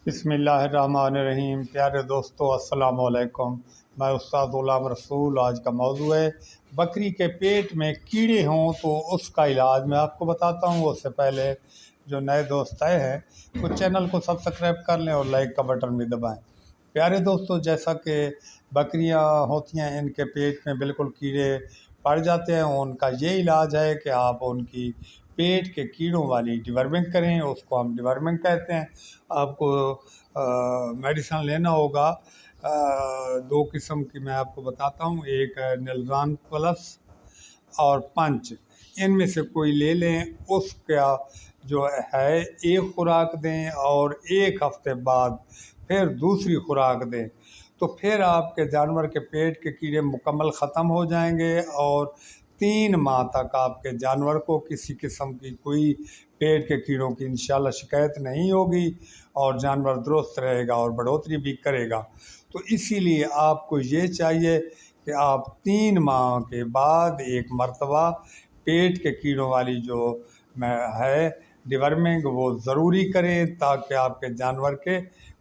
बिस्मिल्लाहिर्रहमानिर्रहीम। प्यारे दोस्तों, अस्सलाम वालेकुम। मैं उस्ताद ग़ुलाम रसूल। आज का मौजू है बकरी के पेट में कीड़े हों तो उसका इलाज मैं आपको बताता हूँ। उससे पहले जो नए दोस्त आए हैं वो चैनल को सब्सक्राइब कर लें और लाइक का बटन भी दबाएं। प्यारे दोस्तों, जैसा कि बकरियां होती हैं इनके पेट में बिल्कुल कीड़े पड़ जाते हैं। उनका ये इलाज है कि आप उनकी पेट के कीड़ों वाली डिवर्मिंग करें, उसको हम डिवर्मिंग कहते हैं। आपको मेडिसन लेना होगा। दो किस्म की मैं आपको बताता हूँ, एक है निलजान प्लस और पंच। इनमें से कोई ले लें। उसका जो है एक खुराक दें और एक हफ्ते बाद फिर दूसरी खुराक दें, तो फिर आपके जानवर के पेट के कीड़े मुकम्मल ख़त्म हो जाएंगे और 3 माह तक आपके जानवर को किसी किस्म की कोई पेट के कीड़ों की इंशाल्लाह शिकायत नहीं होगी और जानवर दुरुस्त रहेगा और बढ़ोतरी भी करेगा। तो इसीलिए आपको ये चाहिए कि आप 3 माह के बाद एक मर्तबा पेट के कीड़ों वाली जो है डिवर्मिंग वो ज़रूरी करें, ताकि आपके जानवर के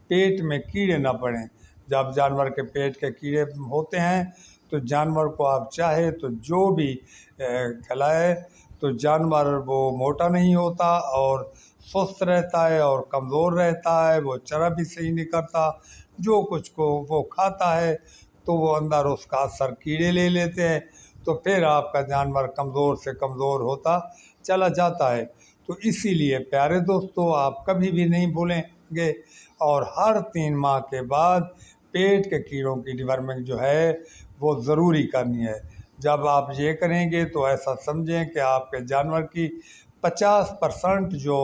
पेट में कीड़े ना पड़ें। जब जानवर के पेट के कीड़े होते हैं तो जानवर को आप चाहे तो जो भी खिलाए तो जानवर वो मोटा नहीं होता और स्वस्थ रहता है और कमज़ोर रहता है। वो चरा भी सही नहीं करता, जो कुछ को वो खाता है तो वो अंदर उसका असर कीड़े ले लेते हैं, तो फिर आपका जानवर कमज़ोर से कमज़ोर होता चला जाता है। तो इसीलिए प्यारे दोस्तों, आप कभी भी नहीं भूलेंगे और हर 3 माह के बाद पेट के कीड़ों की डिवर्मिंग जो है वो ज़रूरी करनी है। जब आप ये करेंगे तो ऐसा समझें कि आपके जानवर की 50% जो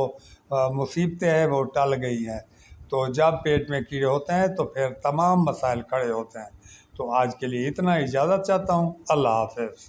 मुसीबतें हैं वो टल गई हैं। तो जब पेट में कीड़े होते हैं तो फिर तमाम मसाइल खड़े होते हैं। तो आज के लिए इतना, इजाज़त चाहता हूँ। अल्लाह हाफ़िज़।